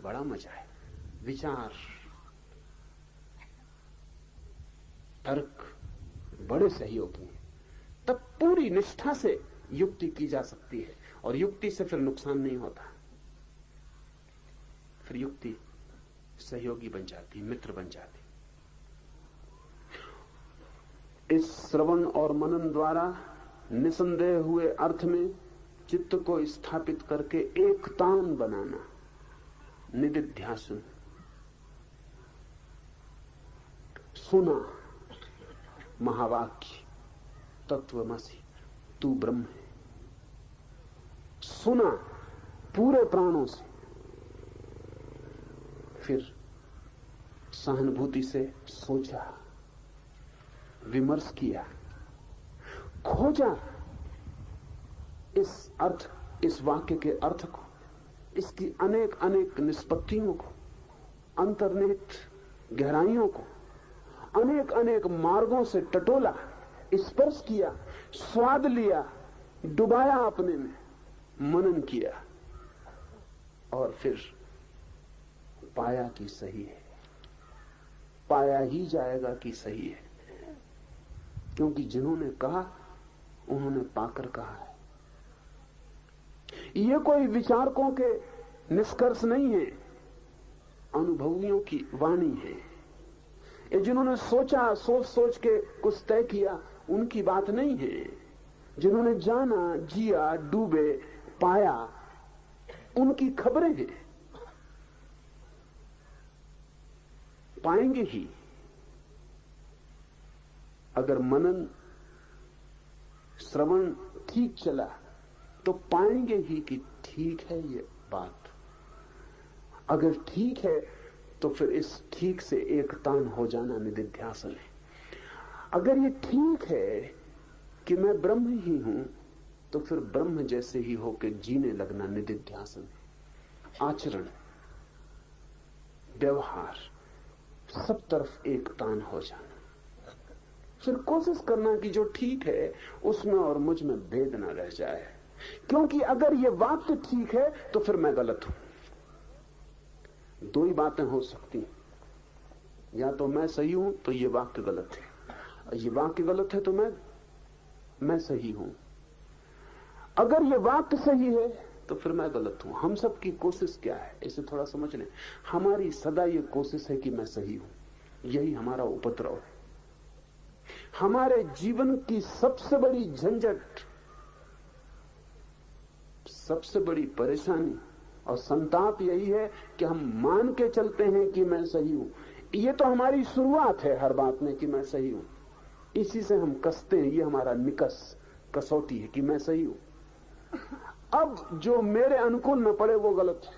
बड़ा मजा है। विचार, तर्क बड़े सहयोगी हैं। तब पूरी निष्ठा से युक्ति की जा सकती है, और युक्ति से फिर नुकसान नहीं होता। फिर युक्ति सहयोगी बन जाती, मित्र बन जाती। इस श्रवण और मनन द्वारा निसंदेह हुए अर्थ में चित्त को स्थापित करके एक तान बनाना, निदिध्यासन। सुना महावाक्य तत्वमसि, तू ब्रह्म है। सुना पूरे प्राणों से, फिर सहानुभूति से सोचा, विमर्श किया, खोजा इस अर्थ, इस वाक्य के अर्थ को, इसकी अनेक अनेक निष्पत्तियों को, अंतर्निहित गहराइयों को, अनेक अनेक मार्गों से टटोला, स्पर्श किया, स्वाद लिया, डुबाया अपने में, मनन किया, और फिर पाया कि सही है। पाया ही जाएगा कि सही है, क्योंकि जिन्होंने कहा उन्होंने पाकर कहा है। ये कोई विचारकों के निष्कर्ष नहीं है, अनुभवियों की वाणी है। ये जिन्होंने सोचा, सोच सोच के कुछ तय किया, उनकी बात नहीं है। जिन्होंने जाना, जिया, डूबे, पाया, उनकी खबरें हैं। पाएंगे ही। अगर मनन श्रवण ठीक चला तो पाएंगे ही कि ठीक है ये बात। अगर ठीक है तो फिर इस ठीक से एक तान हो जाना निदिध्यासन है। अगर ये ठीक है कि मैं ब्रह्म ही हूं, तो फिर ब्रह्म जैसे ही होकर जीने लगना निदिध्यासन है। आचरण, व्यवहार, सब तरफ एक तान हो जाना। फिर कोशिश करना कि जो ठीक है उसमें और मुझ में भेद ना रह जाए, क्योंकि अगर ये वाक्य ठीक है तो फिर मैं गलत हूं। दो ही बातें हो सकती हैं, या तो मैं सही हूं तो ये वाक्य गलत है, ये वाक्य गलत है तो मैं सही हूं। अगर ये वाक्य सही है तो फिर मैं गलत हूं। हम सब की कोशिश क्या है, इसे थोड़ा समझ लें। हमारी सदा ये कोशिश है कि मैं सही हूं, यही हमारा उपद्रव है। हमारे जीवन की सबसे बड़ी झंझट, सबसे बड़ी परेशानी और संताप यही है कि हम मान के चलते हैं कि मैं सही हूं। ये तो हमारी शुरुआत है हर बात में कि मैं सही हूं, इसी से हम कसते हैं। ये हमारा निकस, कसौटी है कि मैं सही हूं। अब जो मेरे अनुकूल न पड़े वो गलत है,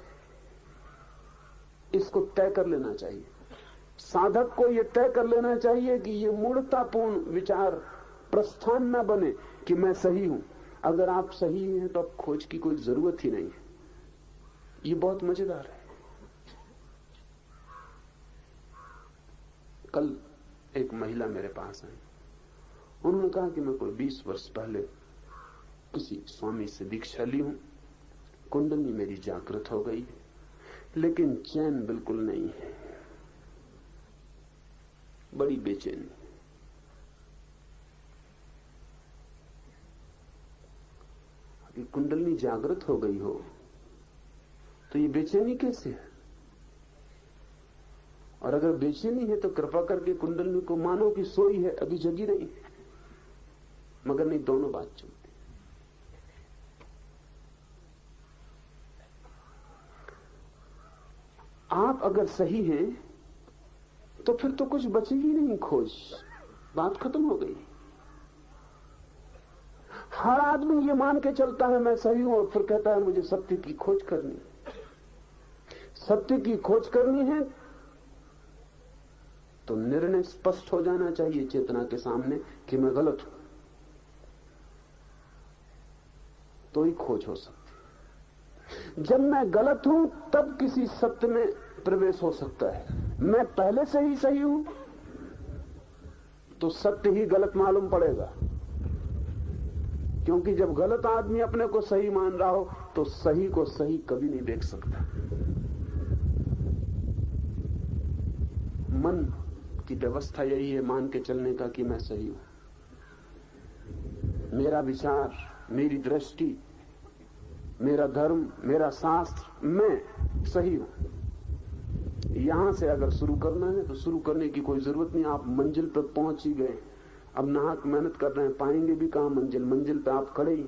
इसको तय कर लेना चाहिए। साधक को यह तय कर लेना चाहिए कि यह मूढ़तापूर्ण विचार प्रस्थान न बने कि मैं सही हूं। अगर आप सही हैं तो अब खोज की कोई जरूरत ही नहीं है। ये बहुत मजेदार है। कल एक महिला मेरे पास आई। उन्होंने कहा कि मैं कोई 20 वर्ष पहले किसी स्वामी से दीक्षा ली हूं, कुंडली मेरी जागृत हो गई, लेकिन चैन बिल्कुल नहीं है, बड़ी बेचैनी। अभी कुंडली जागृत हो गई हो तो ये बेचैनी कैसे है? और अगर बेचैनी है तो कृपा करके कुंडली को मानो कि सोई है, अभी जगी नहीं। मगर नहीं, दोनों बात चलती। आप अगर सही हैं तो फिर तो कुछ बचेगी नहीं खोज, बात खत्म हो गई। हर आदमी ये मान के चलता है मैं सही हूं, और फिर कहता है मुझे सत्य की खोज करनी। सत्य की खोज करनी है तो निर्णय स्पष्ट हो जाना चाहिए चेतना के सामने कि मैं गलत हूं, तो ही खोज हो सकती। जब मैं गलत हूं तब किसी सत्य में प्रवेश हो सकता है। मैं पहले से ही सही हूं तो सत्य ही गलत मालूम पड़ेगा, क्योंकि जब गलत आदमी अपने को सही मान रहा हो तो सही को सही कभी नहीं देख सकता। मन की व्यवस्था यही है मान के चलने का कि मैं सही हूं, मेरा विचार, मेरी दृष्टि, मेरा धर्म, मेरा शास्त्र, मैं सही हूं। यहां से अगर शुरू करना है तो शुरू करने की कोई जरूरत नहीं, आप मंजिल पर पहुंच ही गए। अब नाहक मेहनत कर रहे हैं, पाएंगे भी कहां मंजिल? मंजिल पे आप खड़े ही,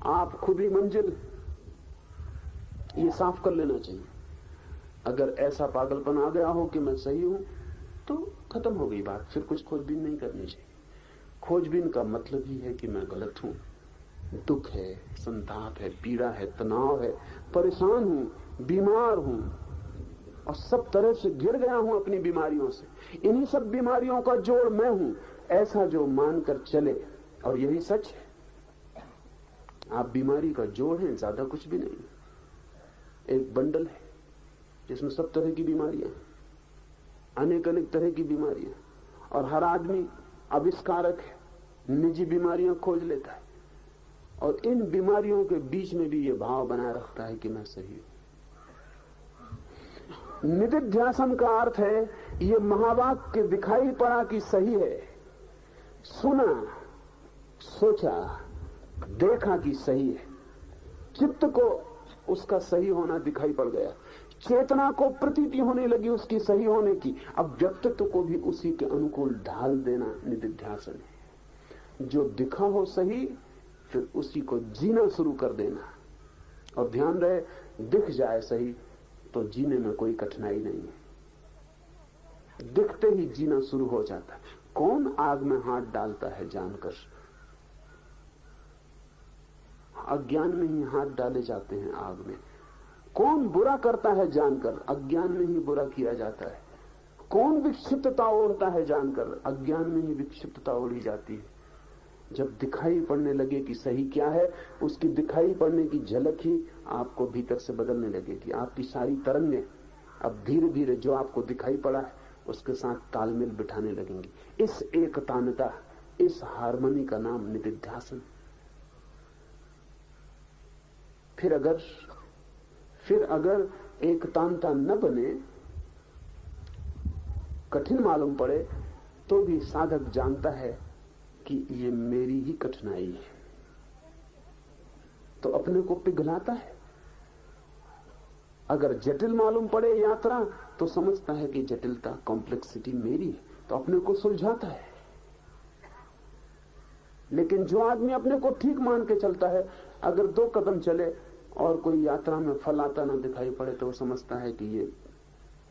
आप खुद ही मंजिल। ये साफ कर लेना चाहिए। अगर ऐसा पागलपन आ गया हो कि मैं सही हूं तो खत्म हो गई बात, फिर कुछ खोजबीन नहीं करनी चाहिए। खोजबीन का मतलब ही है कि मैं गलत हूं, दुख है, संताप है, पीड़ा है, तनाव है, परेशान हूं, बीमार हूं और सब तरह से गिर गया हूं अपनी बीमारियों से। इन्हीं सब बीमारियों का जोड़ मैं हूं, ऐसा जो मानकर चले, और यही सच है। आप बीमारी का जोड़ हैं, ज्यादा कुछ भी नहीं। एक बंडल है जिसमें सब तरह की बीमारियां, अनेक अनेक तरह की बीमारियां, और हर आदमी आविष्कारक है, निजी बीमारियां खोज लेता है और इन बीमारियों के बीच में भी ये भाव बनाए रखता है कि मैं सही हूं। निदिध्यासन का अर्थ है ये महावाक्य दिखाई पड़ा कि सही है, सुना, सोचा, देखा कि सही है, चित्त को उसका सही होना दिखाई पड़ गया, चेतना को प्रतीति होने लगी उसकी सही होने की। अब व्यक्तित्व को भी उसी के अनुकूल ढाल देना निदिध्यासन है। जो दिखा हो सही, फिर उसी को जीना शुरू कर देना। और ध्यान रहे, दिख जाए सही तो जीने में कोई कठिनाई नहीं है, दिखते ही जीना शुरू हो जाता है। कौन आग में हाथ डालता है जानकर? अज्ञान में ही हाथ डाले जाते हैं आग में। कौन बुरा करता है जानकर? अज्ञान में ही बुरा किया जाता है। कौन विक्षिप्तता ओढ़ता है जानकर? अज्ञान में ही विक्षिप्तता ओढ़ी जाती है। जब दिखाई पड़ने लगे कि सही क्या है, उसकी दिखाई पड़ने की झलक ही आपको भीतर से बदलने लगेगी। आपकी सारी तरंगें अब धीरे धीरे जो आपको दिखाई पड़ा है उसके साथ तालमेल बिठाने लगेंगी। इस एकतानता, इस हार्मनी का नाम निदिध्यासन। फिर अगर एकतानता न बने, कठिन मालूम पड़े, तो भी साधक जानता है कि ये मेरी ही कठिनाई है, तो अपने को पिघलाता है। अगर जटिल मालूम पड़े यात्रा, तो समझता है कि जटिलता, कॉम्प्लेक्सिटी मेरी है, तो अपने को सुलझाता है। लेकिन जो आदमी अपने को ठीक मान के चलता है, अगर 2 कदम चले और कोई यात्रा में फल आता ना दिखाई पड़े, तो वो समझता है कि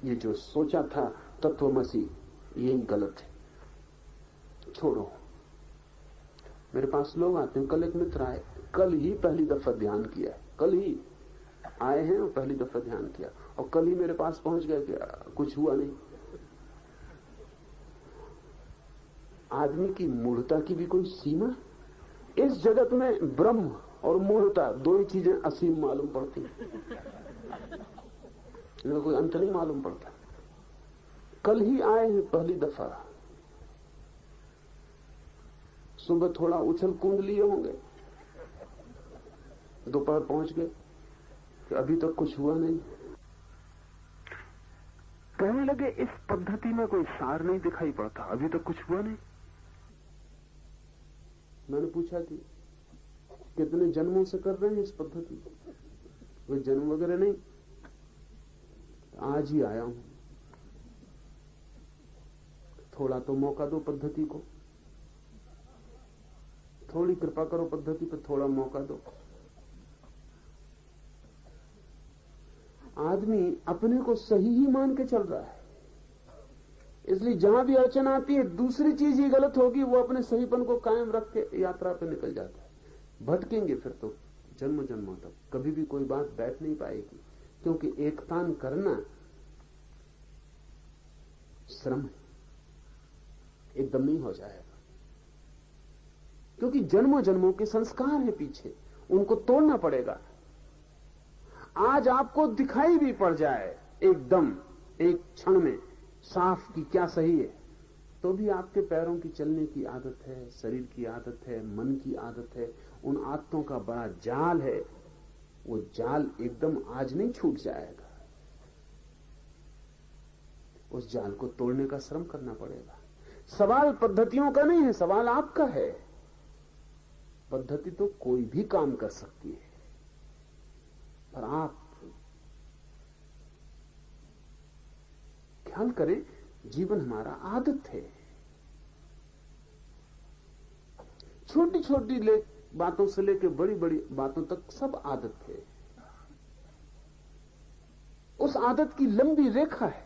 ये जो सोचा था तत्वमसी, यही गलत है, छोड़ो। मेरे पास लोग आते हैं। कल एक मित्र आए, कल ही पहली दफा ध्यान किया है, कल ही आए हैं और पहली दफा ध्यान किया, और कल ही मेरे पास पहुंच गए कि कुछ हुआ नहीं। आदमी की मूढ़ता की भी कोई सीमा? इस जगत में ब्रह्म और मूढ़ता, 2 ही चीजें असीम मालूम पड़ती हैं, इनका कोई अंत नहीं मालूम पड़ता। कल ही आए हैं पहली दफा, सुबह थोड़ा उछल कूद लिए होंगे, दोपहर पहुंच गए कि अभी तक कुछ हुआ नहीं। कहने लगे इस पद्धति में कोई सार नहीं दिखाई पड़ता, अभी तक कुछ हुआ नहीं। मैंने पूछा कि कितने जन्मों से कर रहे हैं इस पद्धति को? कोई जन्म वगैरह नहीं, आज ही आया हूं, थोड़ा तो मौका दो पद्धति को, थोड़ी कृपा करो पद्धति पर, थोड़ा मौका दो। आदमी अपने को सही ही मान के चल रहा है, इसलिए जहां भी अड़चन आती है दूसरी चीज ही गलत होगी, वो अपने सहीपन को कायम रख के यात्रा पे निकल जाता है। भटकेंगे फिर तो जन्म जन्मों तक, कभी भी कोई बात बैठ नहीं पाएगी, क्योंकि एकतान करना श्रम है, एकदम नहीं हो जाएगा, क्योंकि जन्मों जन्मों के संस्कार है पीछे, उनको तोड़ना पड़ेगा। आज आपको दिखाई भी पड़ जाए एकदम एक क्षण में साफ कि क्या सही है, तो भी आपके पैरों की चलने की आदत है, शरीर की आदत है, मन की आदत है, उन आदतों का बड़ा जाल है। वो जाल एकदम आज नहीं छूट जाएगा। उस जाल को तोड़ने का श्रम करना पड़ेगा। सवाल पद्धतियों का नहीं है, सवाल आपका है। पद्धति तो कोई भी काम कर सकती है, पर आप ख्याल करें, जीवन हमारा आदत है। छोटी छोटी बातों से लेकर बड़ी बड़ी बातों तक सब आदत है। उस आदत की लंबी रेखा है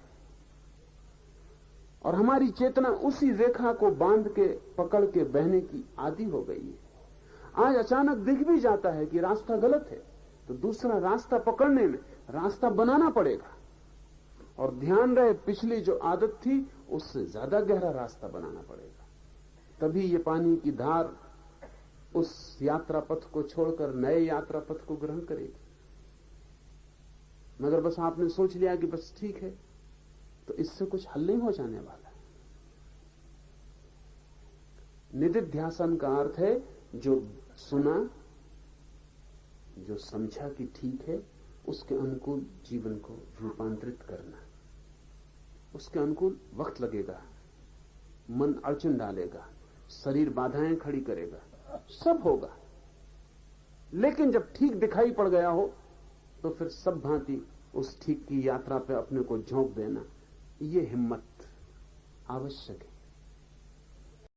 और हमारी चेतना उसी रेखा को बांध के पकड़ के बहने की आदी हो गई है। आज अचानक दिख भी जाता है कि रास्ता गलत है, तो दूसरा रास्ता पकड़ने में रास्ता बनाना पड़ेगा। और ध्यान रहे, पिछली जो आदत थी उससे ज्यादा गहरा रास्ता बनाना पड़ेगा, तभी ये पानी की धार उस यात्रा पथ को छोड़कर नए यात्रा पथ को ग्रहण करेगी। मगर बस आपने सोच लिया कि बस ठीक है, तो इससे कुछ हल नहीं हो जाने वाला। निदिध्यासन का अर्थ है जो सुना, जो समझा कि ठीक है, उसके अनुकूल जीवन को रूपांतरित करना। उसके अनुकूल वक्त लगेगा, मन अड़चन डालेगा, शरीर बाधाएं खड़ी करेगा, सब होगा। लेकिन जब ठीक दिखाई पड़ गया हो तो फिर सब भांति उस ठीक की यात्रा पे अपने को झोंक देना, ये हिम्मत आवश्यक है।